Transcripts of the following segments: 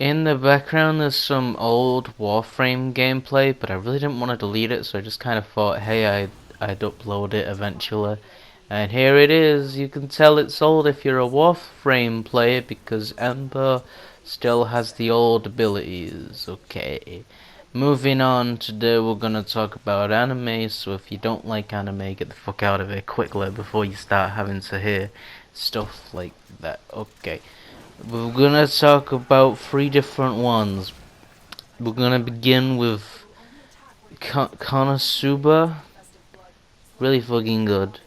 In the background there's some old Warframe gameplay, but I really didn't want to delete it, so I just kind of thought, hey, I'd upload it eventually. And here it is. You can tell it's old if you're a Warframe player because Ember still has the old abilities. Okay. Moving on, today we're gonna talk about anime, so if you don't like anime, get the fuck out of here quickly before you start having to hear stuff like that. Okay. We're gonna talk about three different ones. We're gonna begin with Konosuba, really fucking good.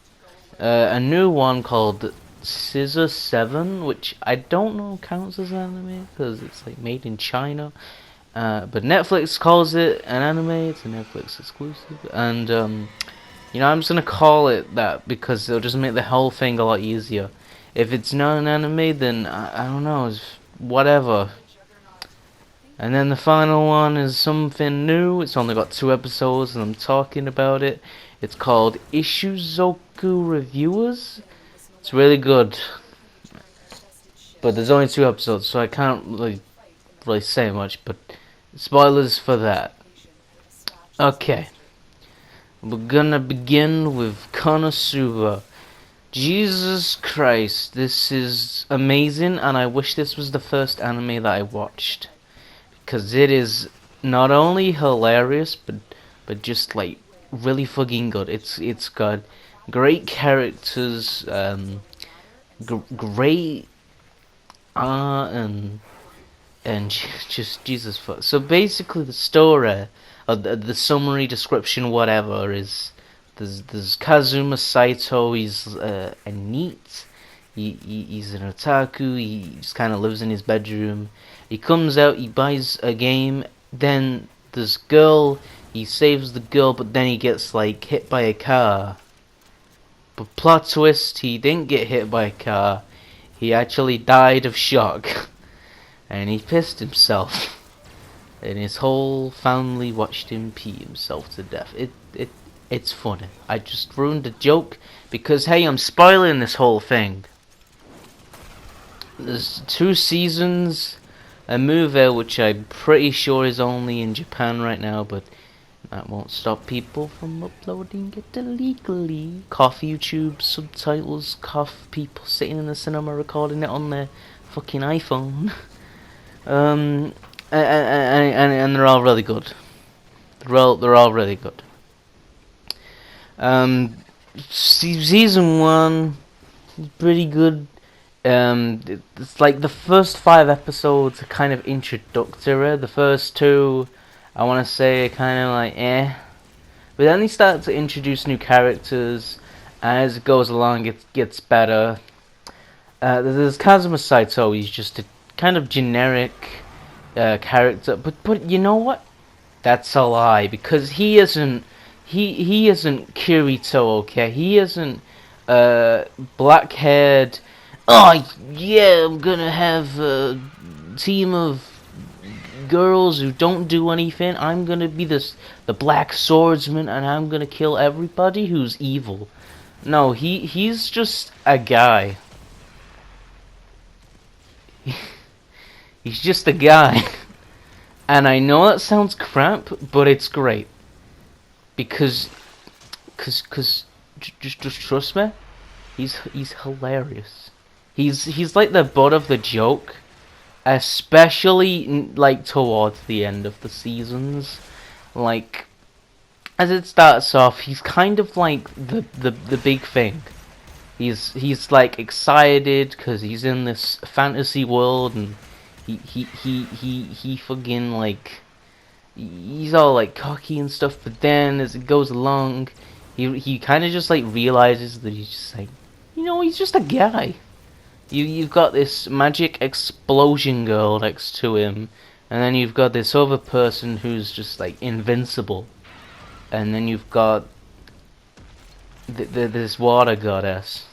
A new one called Scissor 7, which I don't know counts as anime because it's like made in China. But Netflix calls it an anime. It's a Netflix exclusive, and I'm just gonna call it that because it'll just make the whole thing a lot easier. If it's not an anime, then I don't know, it's whatever. And then the final one is something new. It's only got 2 episodes, and I'm talking about it. It's called Ishuzoku Reviewers. It's really good, but there's only 2 episodes, so I can't really say much. But spoilers for that. Okay, we're gonna begin with Konosuba. Jesus Christ, this is amazing, and I wish this was the first anime that I watched, because it is not only hilarious, but just like really fucking good. It's got great characters, great art, and just Jesus fuck. So basically, the story, or the summary description, whatever, is there's Kazuma Saito. He's a NEET. He's an otaku. He just kind of lives in his bedroom. He comes out. He buys a game. Then this girl. He saves the girl, but then he gets like hit by a car. But plot twist, he didn't get hit by a car. He actually died of shock. And he pissed himself. And his whole family watched him pee himself to death. It's funny. I just ruined the joke because, hey, I'm spoiling this whole thing. There's 2 seasons, a movie which I'm pretty sure is only in Japan right now, but that won't stop people from uploading it illegally. Cough YouTube subtitles, cough people sitting in the cinema recording it on their fucking iPhone. And they're all really good. They're all really good. Season 1 is pretty good. It's like the first 5 episodes are kind of introductory. The first 2, I want to say, are kind of like eh. But then they start to introduce new characters. As it goes along, it gets better. There's Kazuma Saito. He's just a kind of generic character. But you know what? That's a lie, because he isn't Kirito, okay? He isn't black-haired. Oh yeah, I'm gonna have a team of girls who don't do anything. I'm gonna be the black swordsman, and I'm gonna kill everybody who's evil. No, he's just a guy. He's just a guy. And I know that sounds crap, but it's great. Because just trust me, he's hilarious. He's like the butt of the joke, especially like towards the end of the seasons. Like, as it starts off, he's kind of like the big thing. He's like excited because he's in this fantasy world, and he fucking like, he's all like cocky and stuff. But then as it goes along, he kind of just like realizes that he's just like, he's just a guy. You've got this magic explosion girl next to him, and then you've got this other person who's just like invincible, and then you've got this water goddess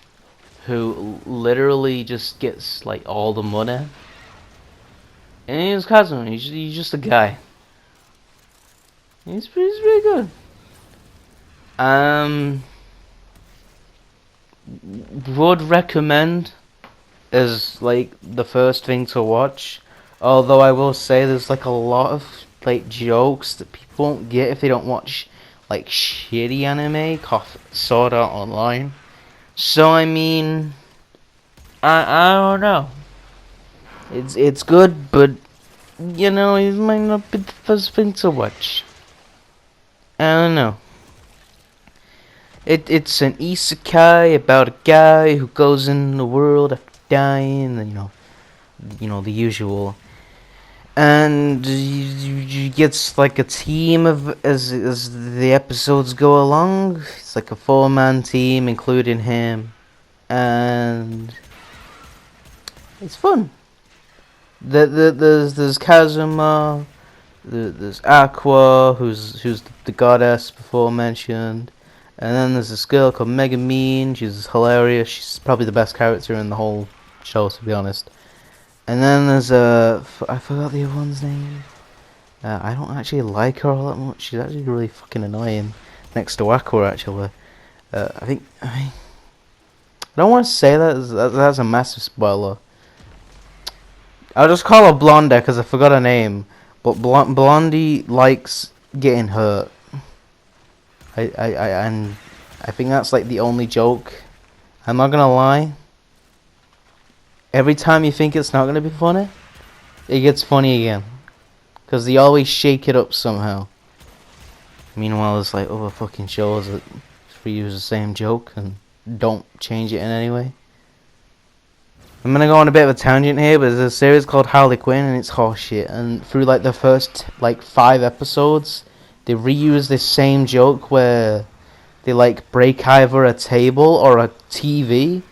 who literally just gets like all the money. And he's Kazuma. He's just a guy. He's pretty good. Would recommend as like the first thing to watch. Although I will say there's like a lot of like jokes that people won't get if they don't watch like shitty anime, cough Sword Art Online. So I mean, I don't know. It's good, but you know, it might not be the first thing to watch. I don't know. It's an isekai about a guy who goes in the world after dying, and the usual. And he gets like a team of as the episodes go along. It's like a 4-man team, including him, and it's fun. There's Kazuma, there's Aqua, who's the goddess before mentioned, and then there's this girl called Megumin. She's hilarious. She's probably the best character in the whole show, to be honest. And then there's I forgot the other one's name. I don't actually like her all that much. She's actually really fucking annoying. Next to Aqua, actually. I don't want to say that's a massive spoiler. I'll just call her Blonde because I forgot her name. But Blondie likes getting hurt. And I think that's like the only joke. I'm not gonna lie. Every time you think it's not gonna be funny, it gets funny again. Because they always shake it up somehow. Meanwhile, there's like other fucking shows that reuse the same joke and don't change it in any way. I'm gonna go on a bit of a tangent here, but there's a series called Harley Quinn and it's horseshit. And through like the first like 5 episodes, they reuse this same joke where they like break either a table or a TV.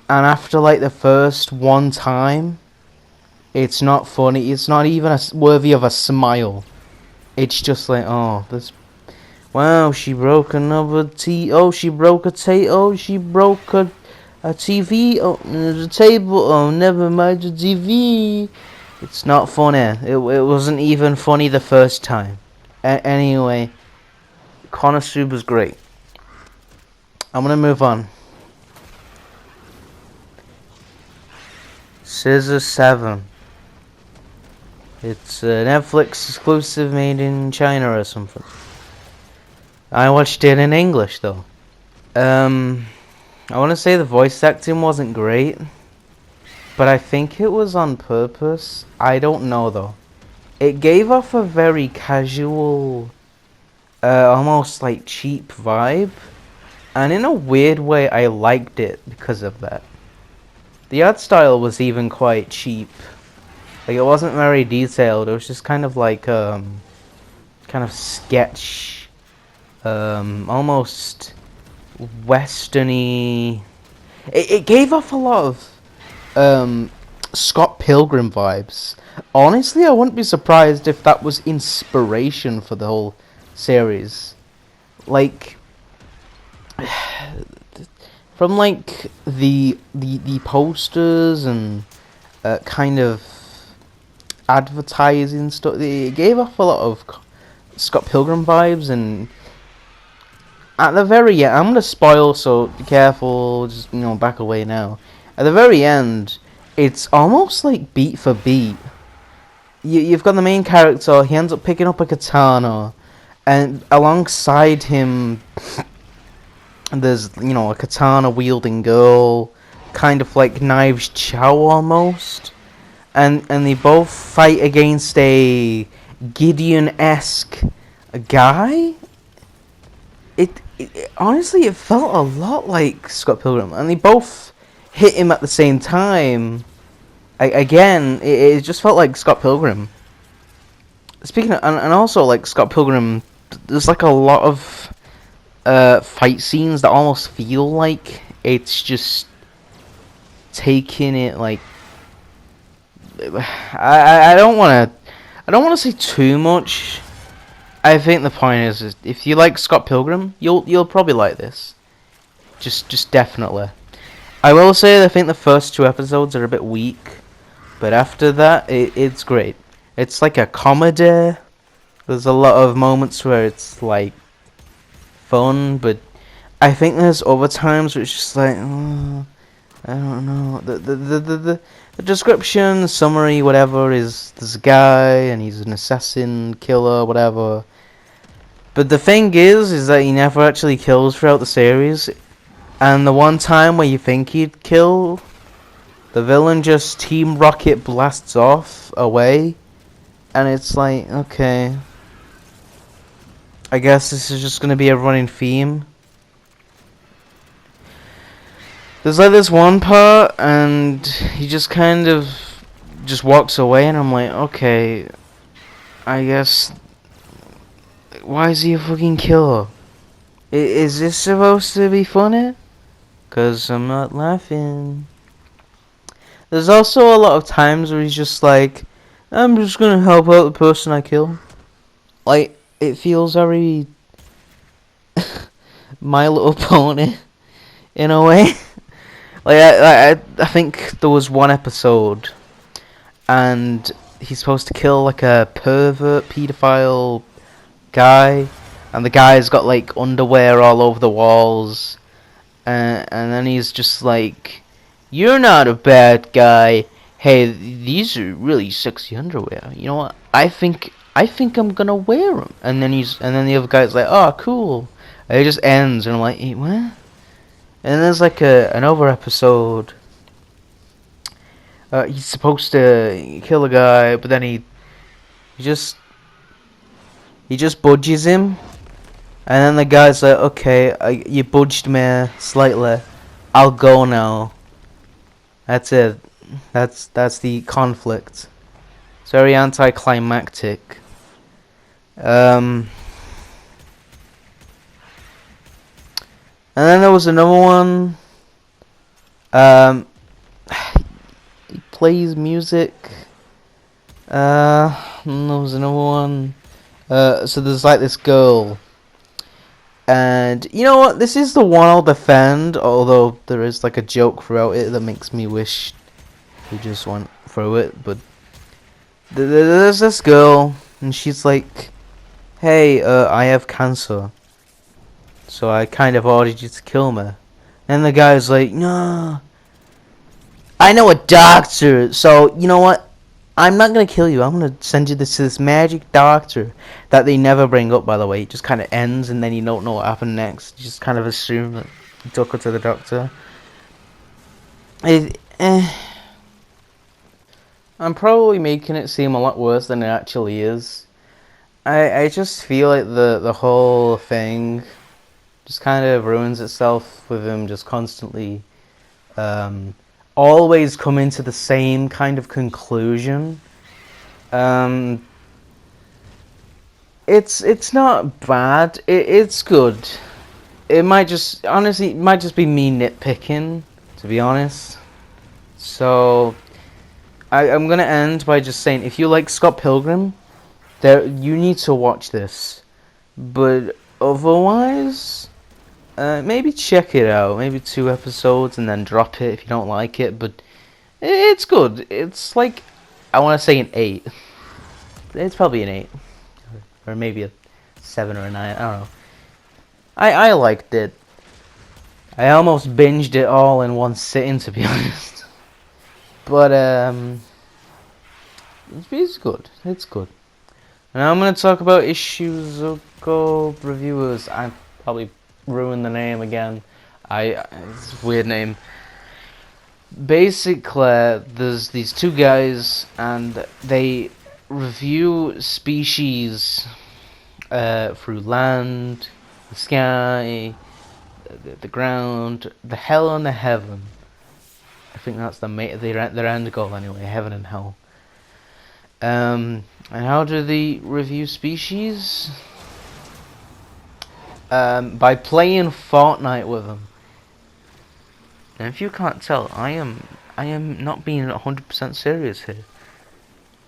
And after like the first one time, it's not funny. It's not even worthy of a smile. It's just like, oh, this. Wow, she broke another Oh, she broke a Oh, she broke a TV. Oh, the table. Oh, never mind the TV. It's not funny. It wasn't even funny the first time. Anyway, Konosuba's great. I'm gonna move on. Scissor 7. It's a Netflix exclusive made in China or something. I watched it in English though. I want to say the voice acting wasn't great, but I think it was on purpose. I don't know though. It gave off a very casual, almost like cheap vibe, and in a weird way I liked it because of that. The art style was even quite cheap. Like, it wasn't very detailed. It was just kind of like, kind of sketch, almost westerny. It gave off a lot of, Scott Pilgrim vibes. Honestly, I wouldn't be surprised if that was inspiration for the whole series. Like, from like the posters and kind of advertising stuff, it gave off a lot of Scott Pilgrim vibes. And at the very end, I'm gonna spoil, so be careful. Just back away now. At the very end, it's almost like beat for beat. You've got the main character. He ends up picking up a katana, and alongside him, there's a katana wielding girl, kind of like Knives Chow almost. And they both fight against a Gideon-esque guy. It honestly, it felt a lot like Scott Pilgrim, and they both hit him at the same time. Again, it just felt like Scott Pilgrim. Speaking of, and also like Scott Pilgrim, there's like a lot of fight scenes that almost feel like it's just taking it like. I don't want to say too much. I think the point is if you like Scott Pilgrim, you'll probably like this. Just definitely. I will say I think the first 2 episodes are a bit weak, but after that it's great. It's like a comedy. There's a lot of moments where it's like fun, but I think there's other times where it's just like I don't know. The description, summary, whatever, is there's a guy and he's an assassin, killer, whatever. But the thing is that he never actually kills throughout the series. And the one time where you think he'd kill, the villain just Team Rocket blasts off away. And it's like, okay, I guess this is just gonna be a running theme. There's like this one part, and he just kind of just walks away, and I'm like, okay, I guess. Why is he a fucking killer? Is this supposed to be funny? 'Cause I'm not laughing. There's also a lot of times where he's just like, I'm just gonna help out the person I kill. Like, it feels very My Little Pony in a way. Like I think there was one episode, and he's supposed to kill like a pervert, pedophile guy, and the guy's got like underwear all over the walls, and then he's just like, "You're not a bad guy. Hey, these are really sexy underwear. You know what? I think I'm gonna wear them." And then the other guy's like, "Oh, cool." And it just ends, and I'm like, "What?" And there's like another episode. He's supposed to kill a guy, but then he just budges him, and then the guy's like, "Okay, you budged me slightly. I'll go now." That's it. That's the conflict. It's very anticlimactic. And then there was another one. He plays music. And there was another one. So there's like this girl. And you know what? This is the one I'll defend. Although there is like a joke throughout it that makes me wish we just went through it. But there's this girl, and she's like, "Hey, I have cancer. So I kind of ordered you to kill me." And the guy's like, "No, I know a doctor, so you know what? I'm not gonna kill you. I'm gonna send you to this magic doctor that they never bring up, by the way. It just kind of ends, and then you don't know what happened next. You just kind of assume that he took her to the doctor." I'm probably making it seem a lot worse than it actually is. I just feel like the whole thing just kind of ruins itself with him just constantly always coming to the same kind of conclusion. It's not bad. It's good. It might just be me nitpicking, to be honest. So I'm gonna end by just saying, if you like Scott Pilgrim, you need to watch this. But otherwise, maybe check it out. Maybe 2 episodes and then drop it if you don't like it. But it's good. It's like, I want to say an 8. It's probably an 8, or maybe a 7 or a 9. I don't know. I liked it. I almost binged it all in one sitting, to be honest. But it's good. It's good. And now I'm gonna talk about Ishuzoku reviewers. I probably ruined the name again. It's a weird name. Basically, there's these 2 guys, and they review species through land, the sky, the ground, the hell and the heaven. I think that's their end goal anyway, heaven and hell. And how do they review species? By playing Fortnite with them. And if you can't tell, I am not being 100% serious here.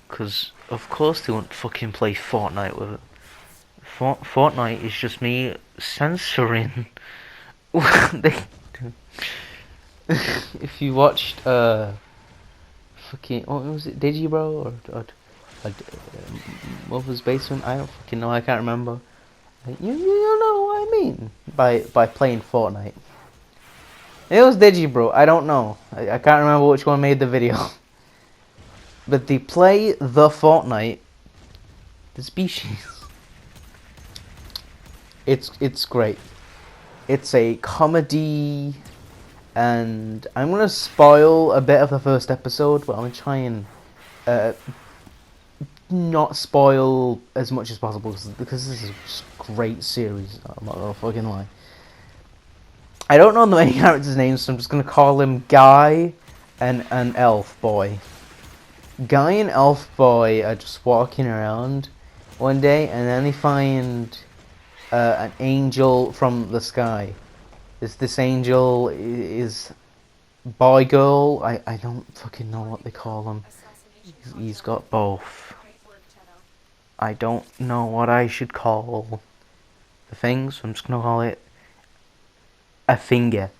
Because of course they won't fucking play Fortnite with it. Fortnite is just me censoring what they do. If you watched fucking, what was it, Digibro or Mother's Basement? I don't fucking know. I can't remember. You know what I mean by playing Fortnite. It was Digibro. I don't know. I can't remember which one made the video. But they play the Fortnite, the species. It's great. It's a comedy, and I'm gonna spoil a bit of the first episode, but I'm gonna try and not spoil as much as possible because this is a great series. I'm not gonna fucking lie. I don't know the main characters' names, so I'm just gonna call him Guy and an Elf Boy. Guy and Elf Boy are just walking around one day, and then they find an angel from the sky. This angel is boy girl. I don't fucking know what they call him. He's got both. I don't know what I should call the thing, so I'm just gonna call it a finger.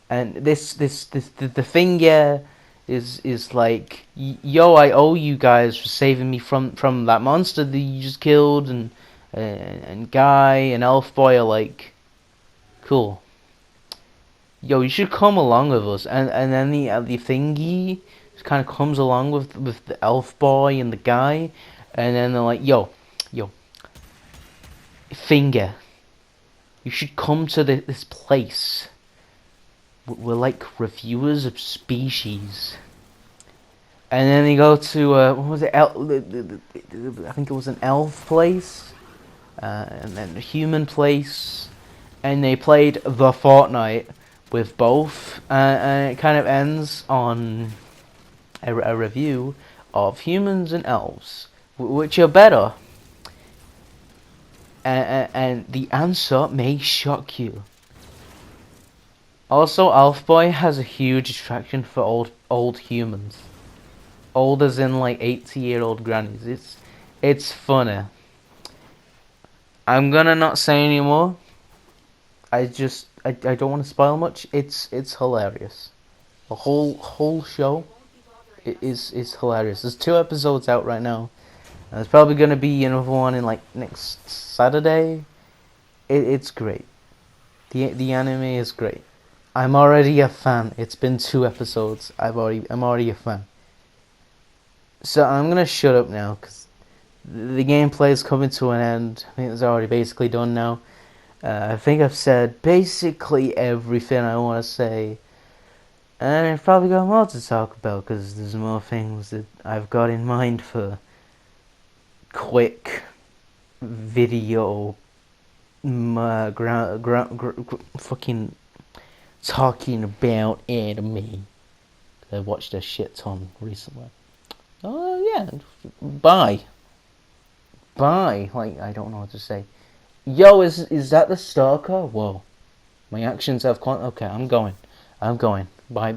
And the finger is like, yo, I owe you guys for saving me from that monster that you just killed, and Guy and Elf Boy are like, cool. Yo, you should come along with us, and then the thingy kind of comes along with the Elf Boy and the Guy, and then they're like, yo, finger, you should come to this place. We're like reviewers of species. And then they go to what was it? I think it was an elf place, and then a human place, and they played the Fortnite with both, and it kind of ends on a review of humans and elves, which are better. And the answer may shock you. Also, Elf Boy has a huge attraction for old humans. Old as in like 80-year-old grannies. It's funny. I'm gonna not say anymore. I don't want to spoil much. It's hilarious. The whole show is hilarious. There's 2 episodes out right now. There's probably gonna be another one in like next Saturday. It's great. The anime is great. I'm already a fan. It's been 2 episodes. I'm already a fan. So I'm gonna shut up now because the gameplay is coming to an end. I think it's already basically done now. I think I've said basically everything I want to say, and I've probably got more to talk about because there's more things that I've got in mind for quick video, fucking talking about anime. I watched a shit ton recently. Oh yeah, bye. Like, I don't know what to say. Yo, is that the stalker? Whoa, my actions have okay, I'm going. Bye.